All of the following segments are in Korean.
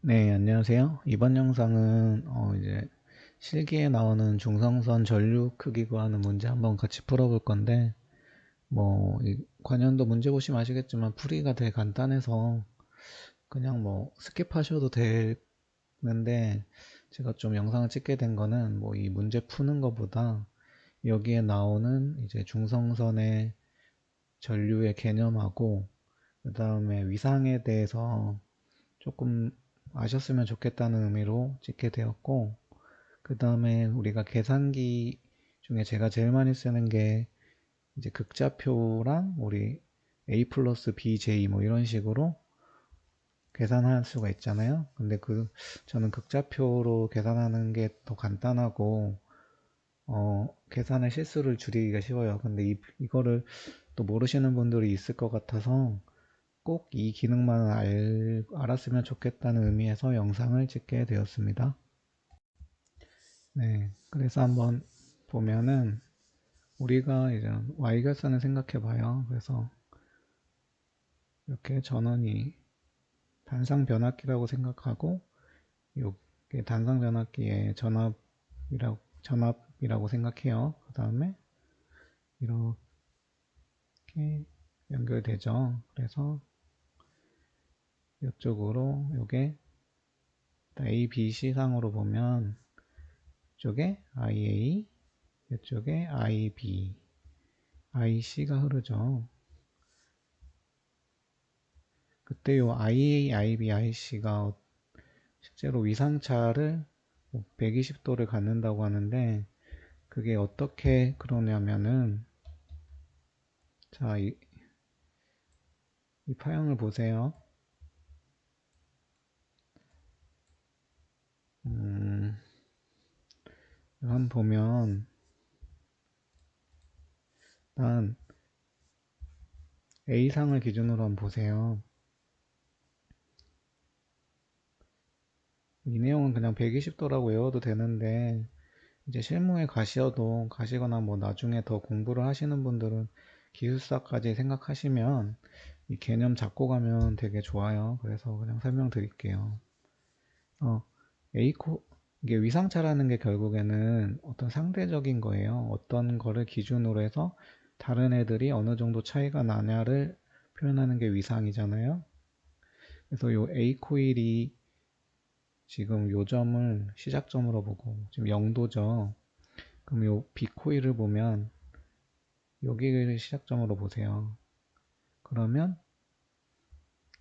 네, 안녕하세요. 이번 영상은 이제 실기에 나오는 중성선 전류 크기 구하는 문제 한번 같이 풀어볼 건데, 이 관련도 문제 보시면 아시겠지만 풀이가 되게 간단해서 그냥 스킵하셔도 되는데, 제가 좀 영상을 찍게 된 거는 이 문제 푸는 것보다 여기에 나오는 이제 중성선의 전류의 개념하고 그 다음에 위상에 대해서 조금 아셨으면 좋겠다는 의미로 찍게 되었고, 그 다음에 우리가 계산기 중에 제가 제일 많이 쓰는 게 이제 극좌표랑 우리 a 플러스 bj 이런 식으로 계산할 수가 있잖아요. 근데 저는 극좌표로 계산하는 게 더 간단하고 계산의 실수를 줄이기가 쉬워요. 근데 이거를 또 모르시는 분들이 있을 것 같아서 꼭 이 기능만 알았으면 좋겠다는 의미에서 영상을 찍게 되었습니다. 네, 그래서 한번 보면은 우리가 이제 Y결선을 생각해 봐요. 그래서 이렇게 전원이 단상 변압기라고 생각하고 이게 단상 변압기의 전압이라고 생각해요. 그 다음에 이렇게 연결되죠. 그래서 이쪽으로 이게 A, B, C 상으로 보면 이쪽에 IA, 이쪽에 IB, IC가 흐르죠. 그때 요 IA, IB, IC가 실제로 위상차를 120도를 갖는다고 하는데 그게 어떻게 그러냐면은 자, 이 파형을 보세요. 음, 한번 보면 일단 A상을 기준으로 한번 보세요. 이 내용은 그냥 120도라고 외워도 되는데 이제 실무에 가시거나 나중에 더 공부를 하시는 분들은 기술사까지 생각하시면 이 개념 잡고 가면 되게 좋아요. 그래서 그냥 설명드릴게요. 어, A코, 이게 위상차라는 게 결국에는 어떤 상대적인 거예요. 어떤 거를 기준으로 해서 다른 애들이 어느 정도 차이가 나냐를 표현하는 게 위상이잖아요. 그래서 요 A 코일이 지금 요 점을 시작점으로 보고 지금 0도죠. 그럼 요 B 코일을 보면 여기를 시작점으로 보세요. 그러면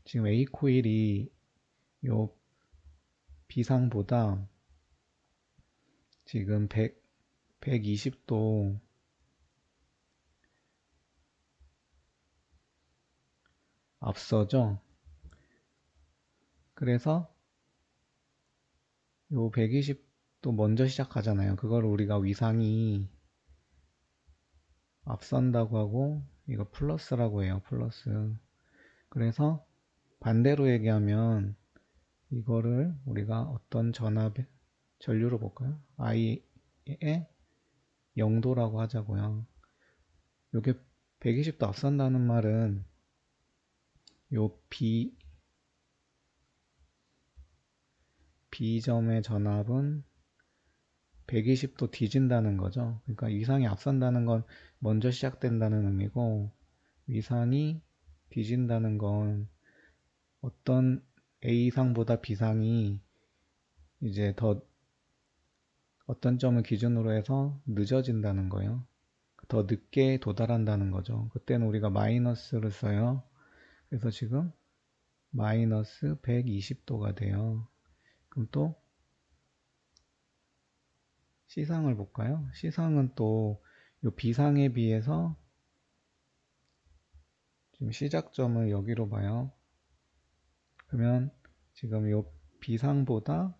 지금 A 코일이 요 B상보다 지금 120도 앞서죠. 그래서 요 120도 먼저 시작하잖아요. 그걸 우리가 위상이 앞선다고 하고 이거 플러스라고 해요. 플러스. 그래서 반대로 얘기하면 이거를 우리가 어떤 전류로 볼까요? I의 0도라고 하자고요. 요게 120도 앞선다는 말은 요 B점의 전압은 120도 뒤진다는 거죠. 그러니까 위상이 앞선다는 건 먼저 시작된다는 의미고 위상이 뒤진다는 건 어떤 A상보다 B상이 이제 더 어떤 점을 기준으로 해서 늦어진다는 거예요. 더 늦게 도달한다는 거죠. 그때는 우리가 마이너스를 써요. 그래서 지금 마이너스 120도가 돼요. 그럼 또 C상을 볼까요? C상은 또 요 B상에 비해서 지금 시작점을 여기로 봐요. 그러면 지금 요 B상보다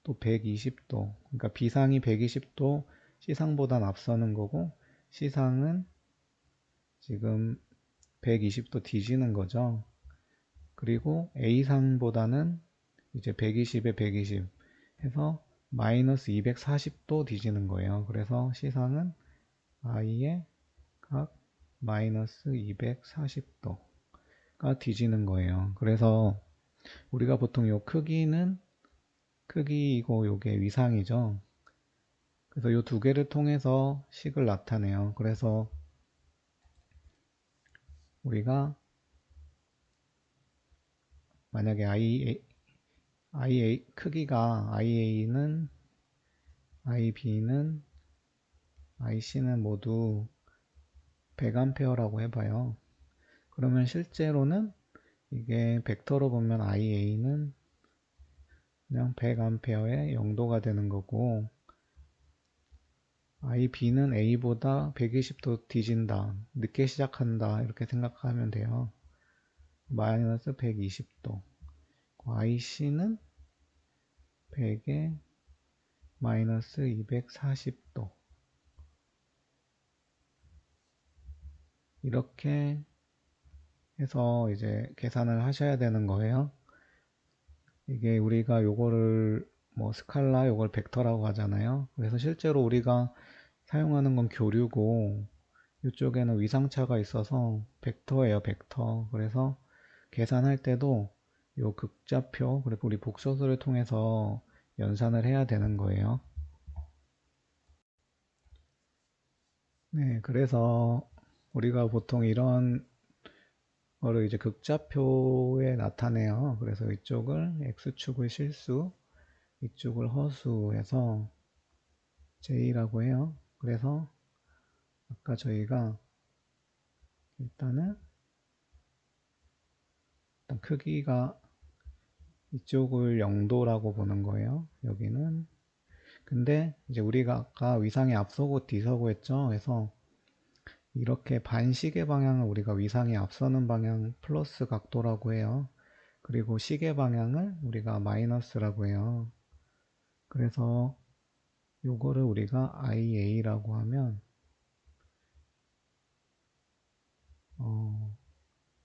또 120도, 그러니까 B상이 120도 C상보단 앞서는 거고 C상은 지금 120도 뒤지는 거죠. 그리고 A상보다는 이제 120에 120 해서 마이너스 240도 뒤지는 거예요. 그래서 C상은 I의 각 마이너스 240도가 뒤지는 거예요. 그래서 우리가 보통 요 크기는 크기이고 요게 위상이죠. 그래서 요 두 개를 통해서 식을 나타내요. 그래서 우리가 만약에 IA 크기가 IA는 IB는 IC는 모두 100A라고 해봐요. 그러면 실제로는 이게 벡터로 보면 IA는 그냥 100A의 0도가 되는 거고 IB는 A보다 120도 뒤진다, 늦게 시작한다 이렇게 생각하면 돼요. 마이너스 120도. IC는 100에 마이너스 240도. 이렇게 해서 이제 계산을 하셔야 되는 거예요. 이게 우리가 요거를 뭐 스칼라, 요걸 벡터라고 하잖아요. 그래서 실제로 우리가 사용하는 건 교류고 이쪽에는 위상차가 있어서 벡터예요, 벡터. 그래서 계산할 때도 요 극좌표 그리고 우리 복소수를 통해서 연산을 해야 되는 거예요. 네, 그래서 우리가 보통 이런 거를 이제 극좌표에 나타내요. 그래서 이쪽을 x축을 실수, 이쪽을 허수 해서 j라고 해요. 그래서 아까 저희가 일단 크기가 이쪽을 0도라고 보는 거예요. 여기는. 근데 이제 우리가 아까 위상이 앞서고 뒤서고 했죠. 그래서 이렇게 반시계 방향을 우리가 위상이 앞서는 방향 플러스 각도라고 해요. 그리고 시계 방향을 우리가 마이너스라고 해요. 그래서 요거를 우리가 IA라고 하면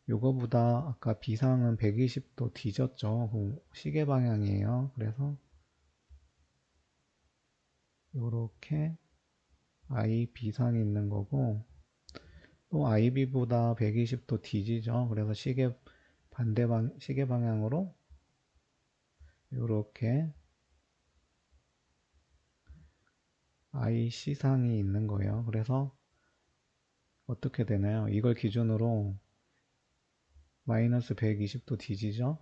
요거보다 아까 비상은 120도 뒤졌죠. 그 시계 방향이에요. 그래서 요렇게 IB상이 있는 거고 또 IB보다 120도 뒤지죠. 그래서 시계 방향으로 요렇게 IC상이 있는 거예요. 그래서 어떻게 되나요? 이걸 기준으로 마이너스 120도 뒤지죠?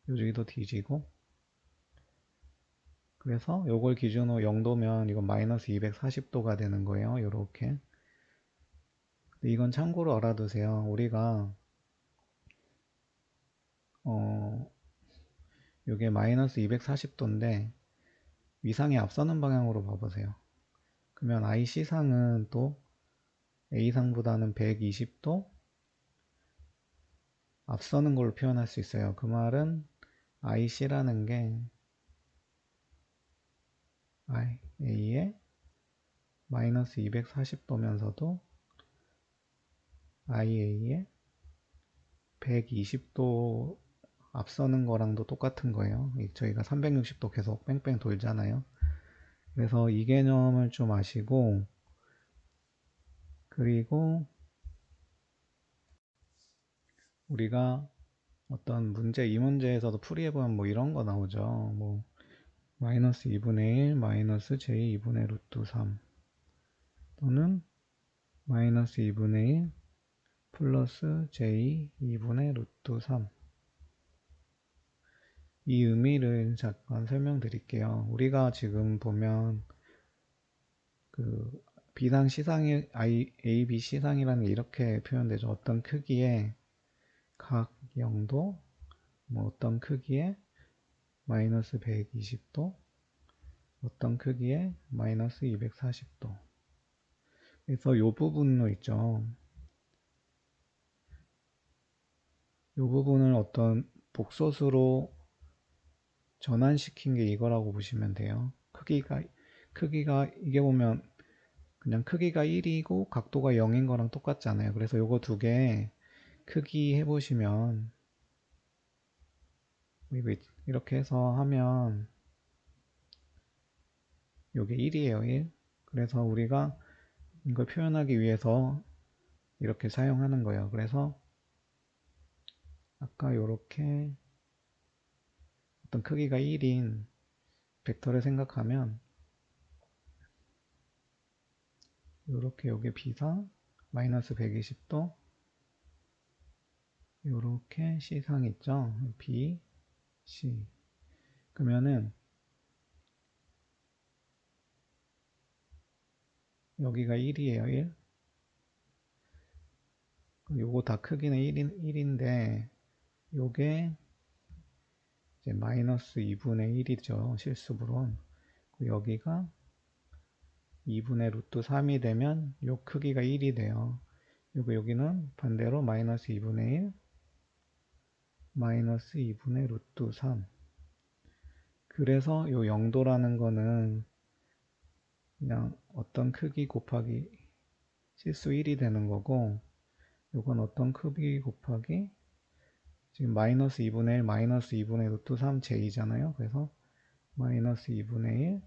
여기도 뒤지고 그래서 요걸 기준으로 0도면 이건 마이너스 240도가 되는 거예요. 요렇게. 이건 참고로 알아두세요. 우리가 요게 마이너스 240도인데 위상이 앞서는 방향으로 봐보세요. 그러면 IC상은 또 A상보다는 120도 앞서는 걸로 표현할 수 있어요. 그 말은 IC라는 게 A의 마이너스 240도면서도 IA의 120도 앞서는 거랑도 똑같은 거예요. 저희가 360도 계속 뺑뺑 돌잖아요. 그래서 이 개념을 좀 아시고 그리고 우리가 어떤 문제, 이 문제에서도 풀이해보면 뭐 이런 거 나오죠. 뭐 마이너스 2분의 1 마이너스 j 2분의 루트 3 또는 마이너스 2분의 1 플러스 j 2분의 루트 3. 이 의미를 잠깐 설명드릴게요. 우리가 지금 보면 그 B상 시상이 A, B 시상이라는 게 이렇게 표현되죠. 어떤 크기의 각 0도, 뭐 어떤 크기의 마이너스 120도, 어떤 크기의 마이너스 240도. 그래서 요 부분로 있죠. 요 부분을 어떤 복소수로 전환시킨 게 이거라고 보시면 돼요. 크기가 이게 보면 그냥 크기가 1이고 각도가 0인 거랑 똑같잖아요. 그래서 요거 두 개 크기 해보시면 이렇게 해서 하면 요게 1이에요. 1. 그래서 우리가 이걸 표현하기 위해서 이렇게 사용하는 거예요. 그래서 아까 이렇게 어떤 크기가 1인 벡터를 생각하면 이렇게 여기 B상 마이너스 120도 이렇게 C상 있죠. B, C. 그러면은 여기가 1이에요. 1. 요거 다 크기는 1인데 요게 이제 마이너스 2분의 1이죠. 실수부론. 여기가 2분의 루트 3이 되면 요 크기가 1이 돼요. 그리고 여기는 반대로 마이너스 2분의 1, 마이너스 2분의 루트 3. 그래서 요 0도라는 거는 그냥 어떤 크기 곱하기 실수 1이 되는 거고, 요건 어떤 크기 곱하기 지금 마이너스 2분의 1, 마이너스 2분의 루트 3 제이잖아요. 그래서 마이너스 2분의 1,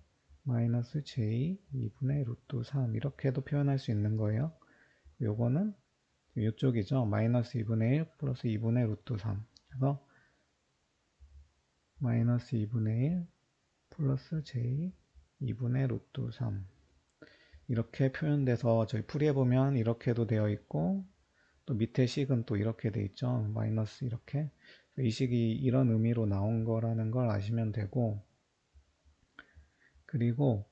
마이너스 j 2분의 루트 3 이렇게도 표현할 수 있는 거예요. 요거는 이쪽이죠. 마이너스 2분의 1 플러스 2분의 루트 3. 그래서 마이너스 2분의 1 플러스 j 2분의 루트 3 이렇게 표현돼서 저희 풀이해보면 이렇게도 되어 있고 또 밑에 식은 또 이렇게 돼 있죠. 마이너스 이렇게. 이 식이 이런 의미로 나온 거라는 걸 아시면 되고, 그리고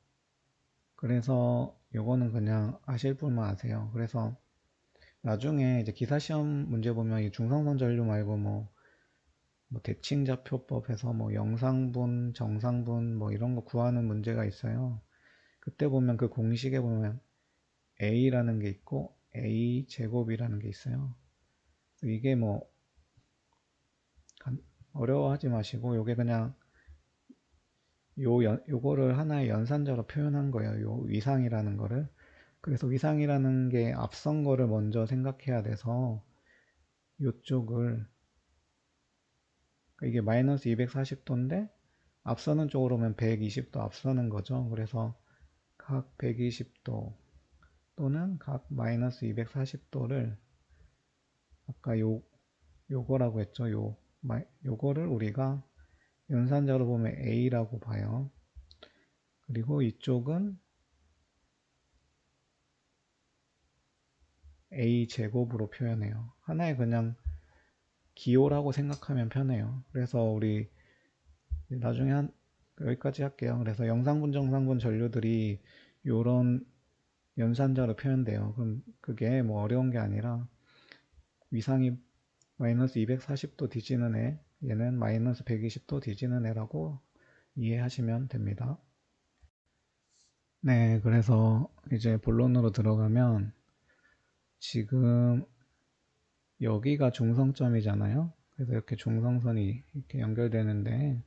그래서 요거는 그냥 아실 분만 아세요. 그래서 나중에 이제 기사시험 문제 보면 이 중성선 전류 말고 뭐 대칭좌표법에서 뭐 영상분, 정상분 뭐 이런 거 구하는 문제가 있어요. 그때 보면 그 공식에 보면 a라는 게 있고 a 제곱이라는 게 있어요. 이게 뭐 어려워하지 마시고 요게 그냥 요거를 하나의 연산자로 표현한 거예요. 요 위상이라는 거를. 그래서 위상이라는 게 앞선 거를 먼저 생각해야 돼서 요쪽을 이게 마이너스 240도인데 앞서는 쪽으로 오면 120도 앞서는 거죠. 그래서 각 120도 또는 각 마이너스 240도를 아까 요거라고 했죠. 요거를 우리가 연산자로 보면 A라고 봐요. 그리고 이쪽은 A 제곱으로 표현해요. 하나의 그냥 기호라고 생각하면 편해요. 그래서 우리 나중에 여기까지 할게요. 그래서 영상분, 정상분 전류들이 요런 연산자로 표현돼요. 그럼 그게 뭐 어려운 게 아니라 위상이 마이너스 240도 뒤지는 애, 얘는 마이너스 120도 뒤지는 애라고 이해하시면 됩니다. 네, 그래서 이제 본론으로 들어가면 지금 여기가 중성점이잖아요. 그래서 이렇게 중성선이 이렇게 연결되는데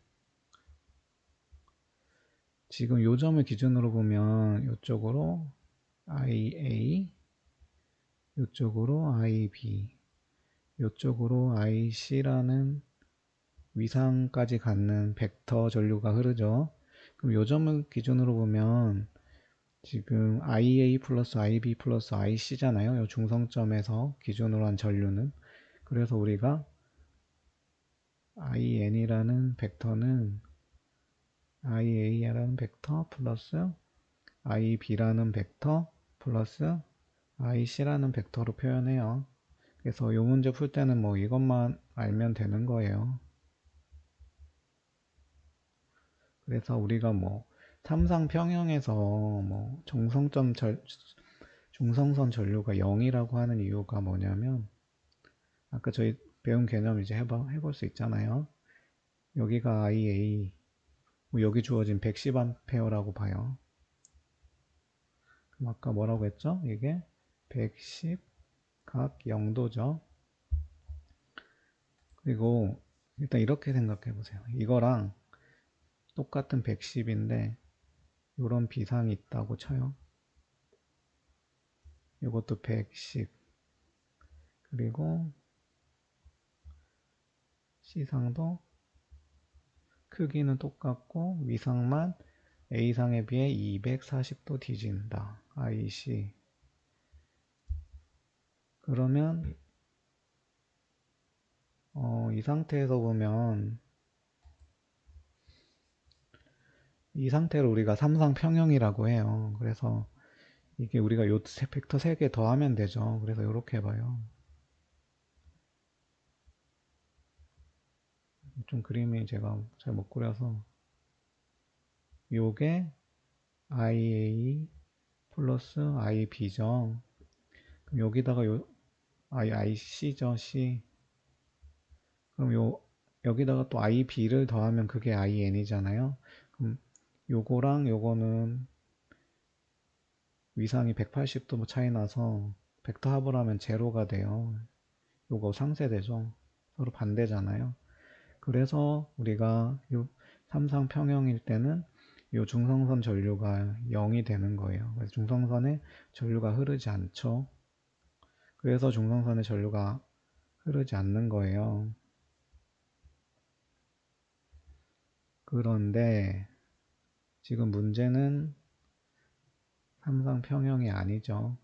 지금 요 점을 기준으로 보면 이쪽으로 IA, 이쪽으로 IB, 이쪽으로 IC라는 위상까지 갖는 벡터 전류가 흐르죠. 그럼 요 점을 기준으로 보면 지금 IA 플러스 IB 플러스 IC잖아요. 요 중성점에서 기준으로 한 전류는. 그래서 우리가 IN이라는 벡터는 IA라는 벡터 플러스 IB라는 벡터 플러스 IC라는 벡터로 표현해요. 그래서 이 문제 풀 때는 뭐 이것만 알면 되는 거예요. 그래서 우리가 뭐 삼상 평형에서 뭐 중성선 전류가 0이라고 하는 이유가 뭐냐면 아까 저희 배운 개념 이제 해볼 수 있잖아요. 여기가 IA, 뭐 여기 주어진 110A라고 봐요. 그럼 아까 뭐라고 했죠? 이게 110 각 0도죠. 그리고 일단 이렇게 생각해 보세요. 이거랑 똑같은 110인데 이런 비상이 있다고 쳐요. 이것도 110 그리고 C상도 크기는 똑같고 위상만 A상에 비해 240도 뒤진다. IC. 그러면 이 상태에서 보면 이 상태를 우리가 삼상평형이라고 해요. 그래서 이게 우리가 요 벡터 3개 더하면 되죠. 그래서 이렇게 해봐요. 좀 그림이 제가 잘 못 그려서 요게 IA 플러스 IB죠. 그럼 여기다가 IC죠, C. 그럼 여기다가 또 IB를 더하면 그게 IN이잖아요. 그럼 요거랑 요거는 위상이 180도 차이 나서 벡터 합을 하면 제로가 돼요. 요거 상쇄되죠. 서로 반대잖아요. 그래서 우리가 요 삼상평형일 때는 요 중성선 전류가 0이 되는 거예요. 그래서 중성선에 전류가 흐르지 않죠. 그래서 중성선에 전류가 흐르지 않는 거예요. 그런데 지금 문제는 삼상평형이 아니죠.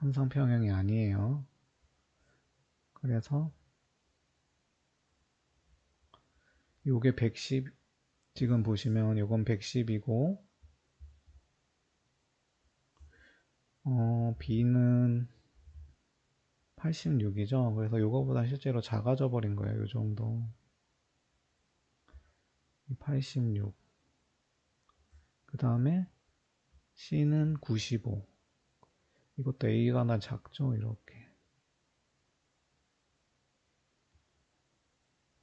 삼상평형이 아니에요. 그래서 요게 110, 지금 보시면 요건 110이고 B는 86이죠. 그래서 요거보다 실제로 작아져 버린 거예요. 요 정도. 86. 그 다음에 C는 95. 이것도 A가 하나 작죠. 이렇게.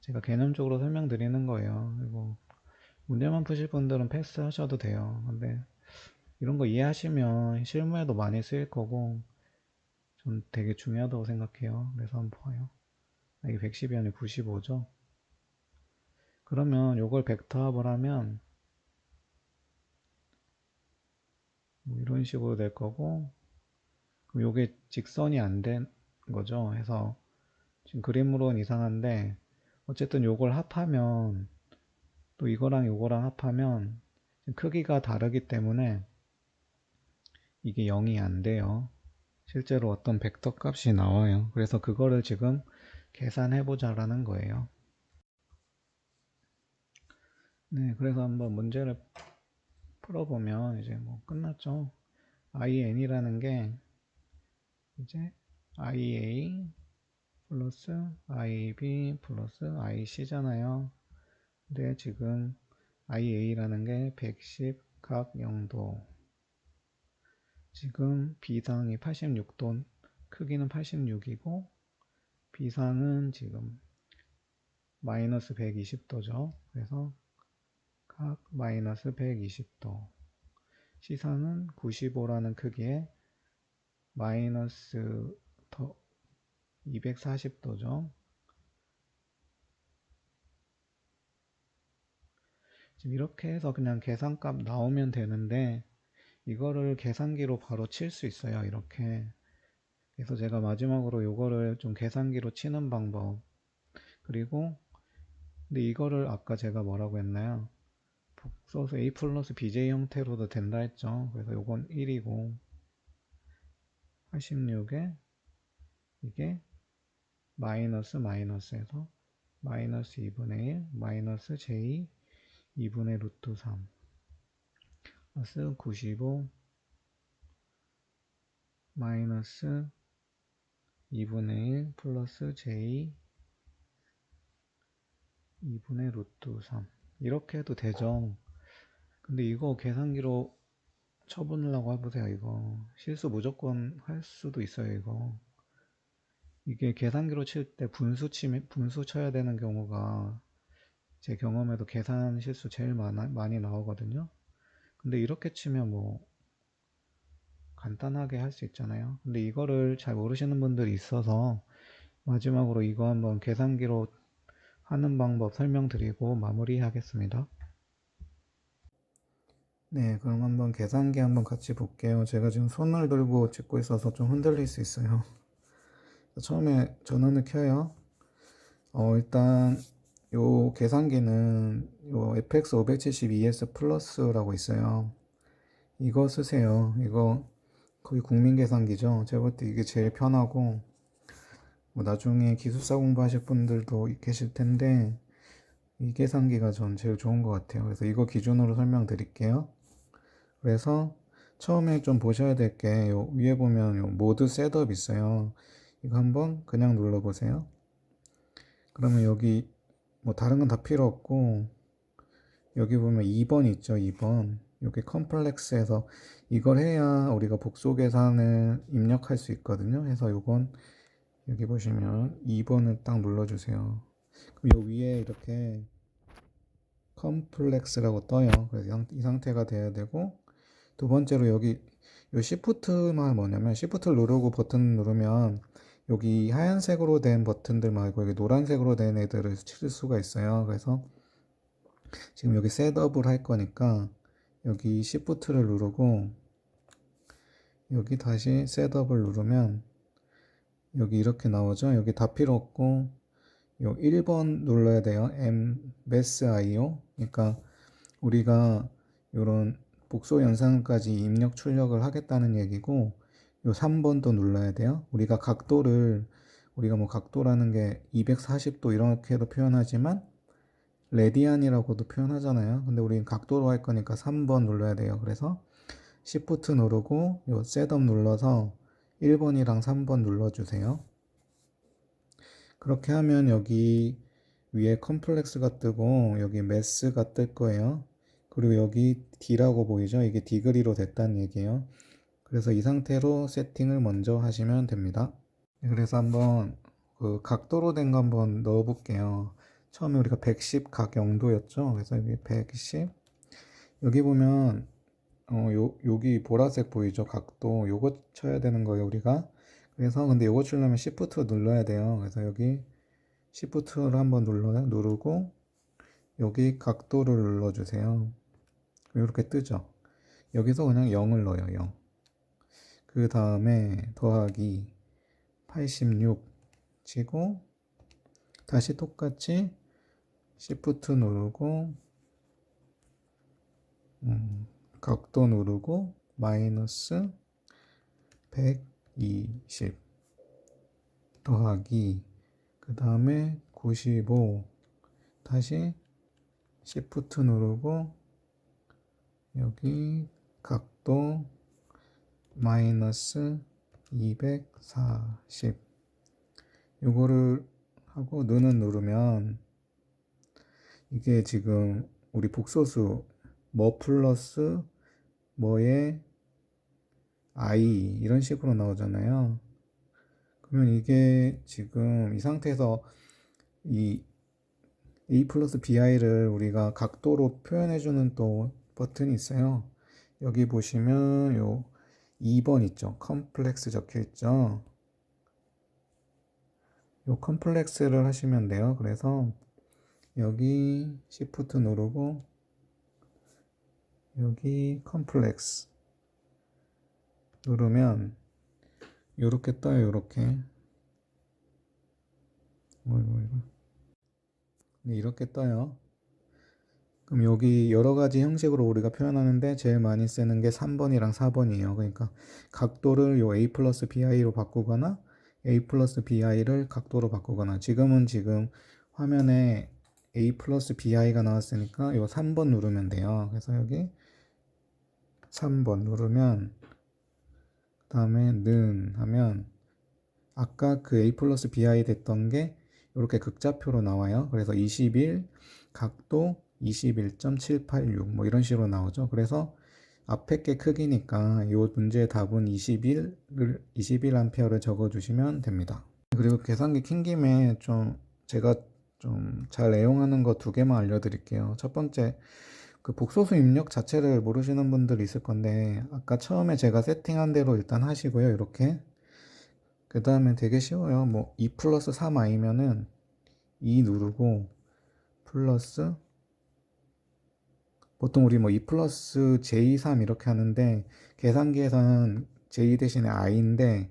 제가 개념적으로 설명드리는 거예요. 그리고 문제만 푸실 분들은 패스하셔도 돼요. 근데 이런 거 이해하시면 실무에도 많이 쓰일 거고 전 되게 중요하다고 생각해요. 그래서 한번 봐요. 이게 110이 아니라 95죠. 그러면 요걸 벡터합을 하면 뭐 이런 식으로 될 거고, 그럼 요게 직선이 안 된 거죠. 해서 지금 그림으로는 이상한데 어쨌든 요걸 합하면 또 이거랑 요거랑 합하면 크기가 다르기 때문에 이게 0이 안 돼요. 실제로 어떤 벡터 값이 나와요. 그래서 그거를 지금 계산해 보자라는 거예요. 네, 그래서 한번 문제를 풀어보면 이제 뭐 끝났죠. IN이라는 게 이제 IA 플러스 IB 플러스 IC잖아요. 근데 지금 IA라는 게 110 각 0도. 지금 B상이 86도, 크기는 86이고 B상은 지금 마이너스 120도죠. 그래서 각 마이너스 120도. C상은 95라는 크기에 마이너스 더 240도죠. 지금 이렇게 해서 그냥 계산값 나오면 되는데 이거를 계산기로 바로 칠 수 있어요. 이렇게. 그래서 제가 마지막으로 이거를 좀 계산기로 치는 방법. 그리고 근데 이거를 아까 제가 뭐라고 했나요? 복소수 A 플러스 BJ 형태로도 된다 했죠. 그래서 이건 1이고 86에 이게 마이너스 마이너스에서 마이너스 2분의 1 마이너스 J 2분의 루트 3 플러스 95 마이너스 2분의 1 플러스 J 2분의 루트 3 이렇게 해도 되죠. 근데 이거 계산기로 쳐보려고 해보세요. 이거 실수 무조건 할 수도 있어요. 이게 계산기로 칠 때 분수 쳐야 되는 경우가 제 경험에도 계산 실수 제일 많이 나오거든요. 근데 이렇게 치면 뭐 간단하게 할 수 있잖아요. 근데 이거를 잘 모르시는 분들이 있어서 마지막으로 이거 한번 계산기로 하는 방법 설명드리고 마무리하겠습니다. 네, 그럼 한번 계산기 한번 같이 볼게요. 제가 지금 손을 들고 찍고 있어서 좀 흔들릴 수 있어요. 처음에 전원을 켜요. 일단 요 계산기는 요 FX 572S 플러스라고 있어요. 이거 쓰세요. 이거 거의 국민 계산기죠. 제가 볼 때 이게 제일 편하고, 뭐 나중에 기술사 공부하실 분들도 계실 텐데 이 계산기가 전 제일 좋은 것 같아요. 그래서 이거 기준으로 설명드릴게요. 그래서 처음에 좀 보셔야 될 게 요 위에 보면 요 모드 셋업 있어요. 이거 한번 그냥 눌러보세요. 그러면 여기 뭐 다른 건 다 필요 없고, 여기 보면 2번 있죠. 2번. 여기 컴플렉스에서 이걸 해야 우리가 복소 계산을 입력할 수 있거든요. 해서 요건 여기 보시면 2번을 딱 눌러주세요. 그럼 요 위에 이렇게 컴플렉스라고 떠요. 그래서 이 상태가 돼야 되고, 두 번째로 여기 요 시프트만 뭐냐면, 시프트를 누르고 버튼 누르면 여기 하얀색으로 된 버튼들 말고 여기 노란색으로 된 애들을 칠 수가 있어요. 그래서 지금 여기 셋업을 할 거니까 여기 시프트를 누르고 여기 다시 셋업을 누르면 여기 이렇게 나오죠. 여기 다 필요 없고 요 1번 눌러야 돼요. MSIO. 그러니까 우리가 요런 복소 연산까지 입력 출력을 하겠다는 얘기고, 요 3번도 눌러야 돼요. 우리가 각도를, 우리가 뭐 각도라는 게 240도 이렇게도 표현하지만 레디안이라고도 표현하잖아요. 근데 우리는 각도로 할 거니까 3번 눌러야 돼요. 그래서 Shift 누르고 요 셋업 눌러서 1번이랑 3번 눌러주세요. 그렇게 하면 여기 위에 컴플렉스가 뜨고 여기 매스가 뜰 거예요. 그리고 여기 D라고 보이죠? 이게 디그리로 됐다는 얘기예요. 그래서 이 상태로 세팅을 먼저 하시면 됩니다. 그래서 한번 그 각도로 된 거 한번 넣어 볼게요. 처음에 우리가 110 각 0도였죠. 그래서 여기 110. 여기 보면 여기 보라색 보이죠? 각도. 요거 쳐야 되는 거예요, 우리가. 그래서 근데 요거 치려면 Shift 눌러야 돼요. 그래서 여기 Shift를 한번 누르고 여기 각도를 눌러주세요. 이렇게 뜨죠. 여기서 그냥 0을 넣어요. 0. 그 다음에 더하기 86 치고 다시 똑같이 Shift 누르고 각도 누르고 마이너스 120 더하기 그 다음에 95 다시 Shift 누르고 여기 각도 마이너스 240 요거를 하고 눈은 누르면 이게 지금 우리 복소수 뭐 플러스 뭐의 i 이런 식으로 나오잖아요. 그러면 이게 지금 이 상태에서 이 a 플러스 bi를 우리가 각도로 표현해주는 또 버튼이 있어요. 여기 보시면 요 2번 있죠. 컴플렉스 적혀 있죠. 요 컴플렉스를 하시면 돼요. 그래서 여기 Shift 누르고 여기 컴플렉스 누르면 요렇게 떠요. 요렇게 네, 이렇게 떠요. 그럼 여기 여러 가지 형식으로 우리가 표현하는데 제일 많이 쓰는 게 3번이랑 4번이에요. 그러니까 각도를 요 a 플러스 bi로 바꾸거나 a 플러스 bi를 각도로 바꾸거나, 지금 화면에 a 플러스 bi가 나왔으니까 요 3번 누르면 돼요. 그래서 여기 3번 누르면 그 다음에 는 하면 아까 그 a 플러스 bi 됐던 게 이렇게 극좌표로 나와요. 그래서 21 각도 21.786 뭐 이런 식으로 나오죠. 그래서 앞에 게 크기니까 이 문제의 답은 21A를 적어주시면 됩니다. 그리고 계산기 킨 김에 좀 제가 좀 잘 애용하는 거 두 개만 알려드릴게요. 첫 번째, 그 복소수 입력 자체를 모르시는 분들 있을 건데 아까 처음에 제가 세팅한 대로 일단 하시고요. 이렇게 그 다음에 되게 쉬워요. 뭐 2 플러스 3i면은 2 누르고 플러스, 보통 우리 뭐 2 플러스 j3 이렇게 하는데 계산기에서는 j 대신에 i인데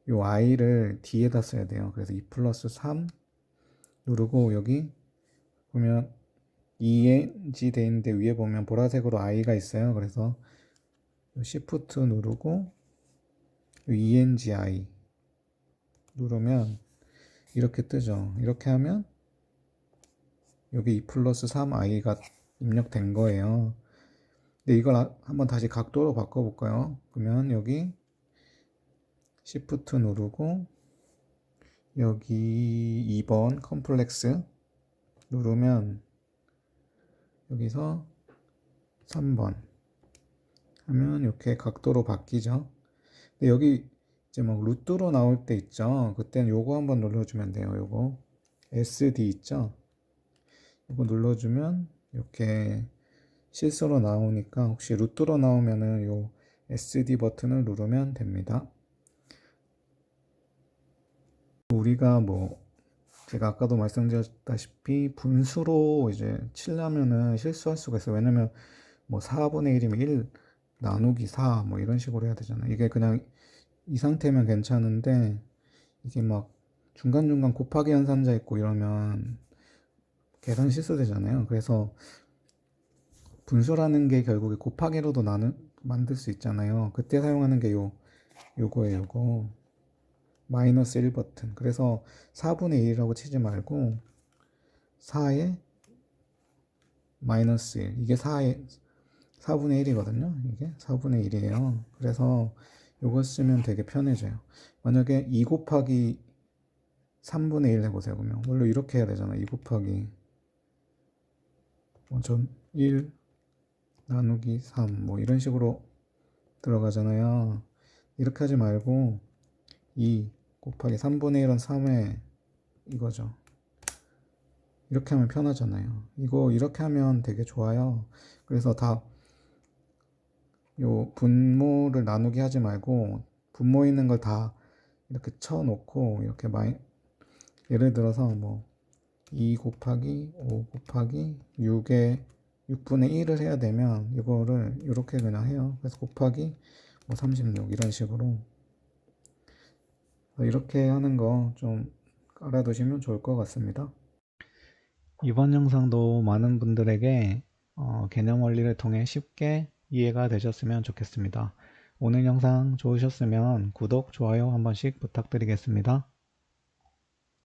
요 i를 뒤에다 써야 돼요. 그래서 2 플러스 3 누르고 여기 보면 ENG 돼 있는데 위에 보면 보라색으로 I가 있어요. 그래서 Shift 누르고 ENGI 누르면 이렇게 뜨죠. 이렇게 하면 여기 2 플러스 3i가 입력된 거예요. 근데 이걸 한번 다시 각도로 바꿔볼까요? 그러면 여기 Shift 누르고 여기 2번 컴플렉스 누르면 여기서 3번 하면 이렇게 각도로 바뀌죠. 근데 여기 이제 막 루트로 나올 때 있죠. 그때는 요거 한번 눌러주면 돼요. 요거 SD 있죠. 이거 눌러주면 이렇게 실수로 나오니까 혹시 루트로 나오면은 요 SD 버튼을 누르면 됩니다. 우리가 뭐 제가 아까도 말씀드렸다시피 분수로 이제 치려면은 실수할 수가 있어요. 왜냐면 뭐 4분의 1이면 1 나누기 4 뭐 이런 식으로 해야 되잖아요. 이게 그냥 이 상태면 괜찮은데 이게 막 중간중간 곱하기 연산자 있고 이러면 계산 실수되잖아요. 그래서 분수라는 게 결국에 곱하기로도 만들 수 있잖아요. 그때 사용하는 게 요거예요. 요거 마이너스 1 버튼. 그래서 4분의 1이라고 치지 말고 4에 마이너스 1. 이게 4분의 1이거든요. 이게 4분의 1이에요. 그래서 요거 쓰면 되게 편해져요. 만약에 2 곱하기 3분의 1 해보세요. 그러면 원래 이렇게 해야 되잖아요. 2 곱하기 전 1 나누기 3 뭐 이런 식으로 들어가잖아요. 이렇게 하지 말고 2 곱하기 3분의 1은 3회 이거죠. 이렇게 하면 편하잖아요. 이거 이렇게 하면 되게 좋아요. 그래서 다 요 분모를 나누기 하지 말고 분모 있는 걸 다 이렇게 쳐놓고 이렇게 예를 들어서 뭐 2 곱하기 5 곱하기 6에 6분의 1을 해야 되면 이거를 이렇게 그냥 해요. 그래서 곱하기 뭐 36 이런 식으로 이렇게 하는 거 좀 알아두시면 좋을 것 같습니다. 이번 영상도 많은 분들에게 개념 원리를 통해 쉽게 이해가 되셨으면 좋겠습니다. 오늘 영상 좋으셨으면 구독, 좋아요 한 번씩 부탁드리겠습니다.